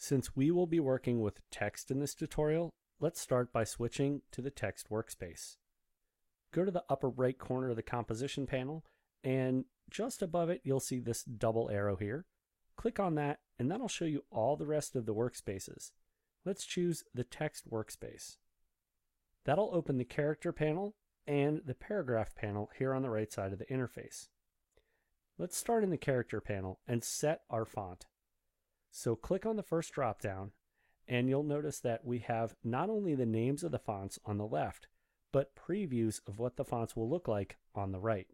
Since we will be working with text in this tutorial, let's start by switching to the text workspace. Go to the upper right corner of the composition panel, and just above it you'll see this double arrow here. Click on that and that'll show you all the rest of the workspaces. Let's choose the text workspace. That'll open the character panel and the paragraph panel here on the right side of the interface. Let's start in the character panel and set our font. So click on the first drop down and you'll notice that we have not only the names of the fonts on the left, but previews of what the fonts will look like on the right.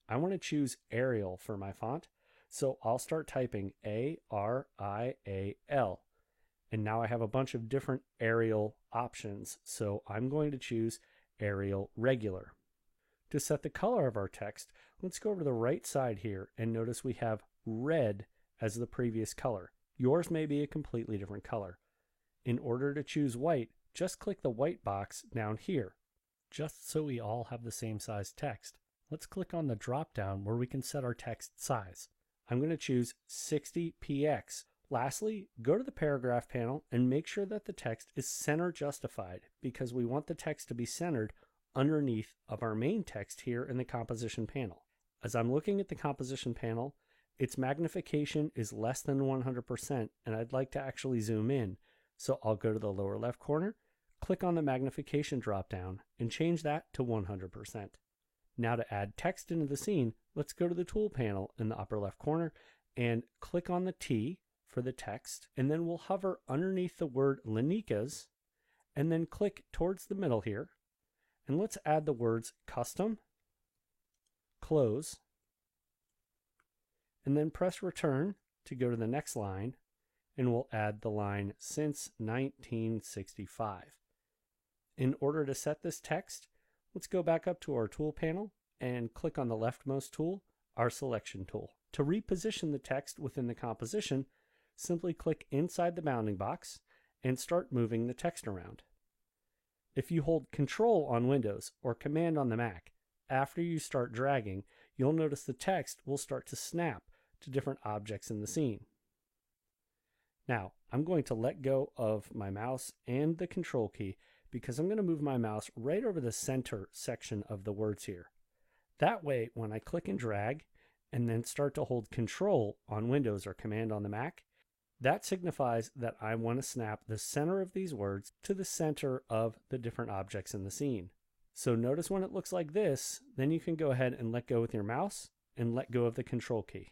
I want to choose Arial for my font, so I'll start typing Arial. And now I have a bunch of different Arial options, so I'm going to choose Arial Regular. To set the color of our text, let's go over to the right side here and notice we have red as the previous color. Yours may be a completely different color. In order to choose white, just click the white box down here. Just so we all have the same size text, let's click on the drop down where we can set our text size. I'm going to choose 60px. Lastly, go to the paragraph panel and make sure that the text is center justified because we want the text to be centered underneath of our main text here in the composition panel. As I'm looking at the composition panel, its magnification is less than 100% and I'd like to actually zoom in. So I'll go to the lower left corner, click on the magnification drop down and change that to 100%. Now to add text into the scene, let's go to the tool panel in the upper left corner and click on the T for the text, and then we'll hover underneath the word Lanikas and then click towards the middle here, and let's add the words custom, close, and then press return to go to the next line, and we'll add the line since 1965. In order to set this text, let's go back up to our tool panel and click on the leftmost tool, our selection tool. To reposition the text within the composition, simply click inside the bounding box and start moving the text around. If you hold Control on Windows or Command on the Mac, after you start dragging, you'll notice the text will start to snap to different objects in the scene. Now, I'm going to let go of my mouse and the Control key because I'm going to move my mouse right over the center section of the words here. That way, when I click and drag and then start to hold Control on Windows or Command on the Mac, that signifies that I want to snap the center of these words to the center of the different objects in the scene. So notice when it looks like this, then you can go ahead and let go with your mouse and let go of the Control key.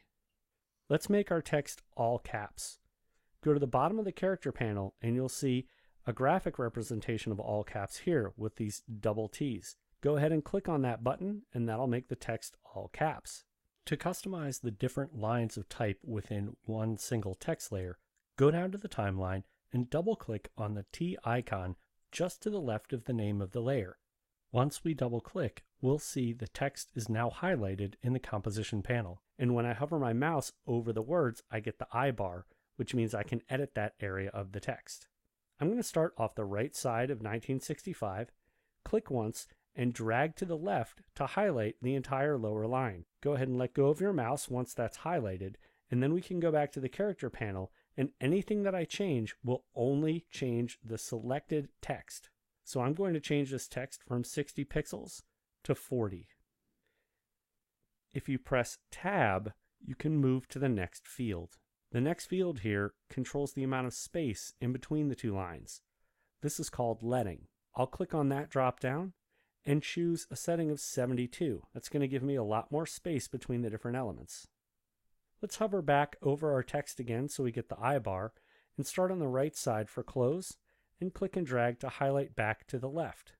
Let's make our text all caps. Go to the bottom of the character panel and you'll see a graphic representation of all caps here with these double T's. Go ahead and click on that button and that'll make the text all caps. To customize the different lines of type within one single text layer, go down to the timeline and double-click on the T icon just to the left of the name of the layer. Once we double-click, we'll see the text is now highlighted in the composition panel. And when I hover my mouse over the words, I get the I bar, which means I can edit that area of the text. I'm going to start off the right side of 1965, click once, and drag to the left to highlight the entire lower line. Go ahead and let go of your mouse once that's highlighted, and then we can go back to the character panel, and anything that I change will only change the selected text. So I'm going to change this text from 60 pixels to 40. If you press Tab, you can move to the next field. The next field here controls the amount of space in between the two lines. This is called leading. I'll click on that drop down and choose a setting of 72. That's going to give me a lot more space between the different elements. Let's hover back over our text again so we get the I bar and start on the right side for close and click and drag to highlight back to the left.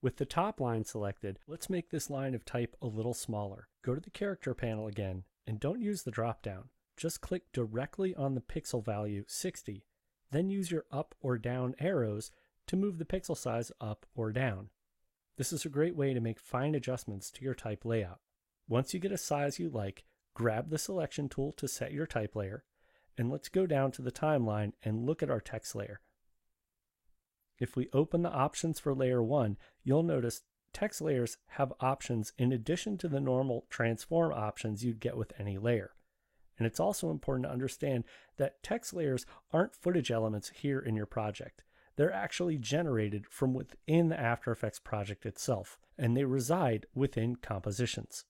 With the top line selected, let's make this line of type a little smaller. Go to the character panel again and don't use the drop down. Just click directly on the pixel value 60, then use your up or down arrows to move the pixel size up or down. This is a great way to make fine adjustments to your type layout. Once you get a size you like, grab the selection tool to set your type layer, and let's go down to the timeline and look at our text layer. If we open the options for layer 1, you'll notice text layers have options in addition to the normal transform options you'd get with any layer. And it's also important to understand that text layers aren't footage elements here in your project. They're actually generated from within the After Effects project itself, and they reside within compositions.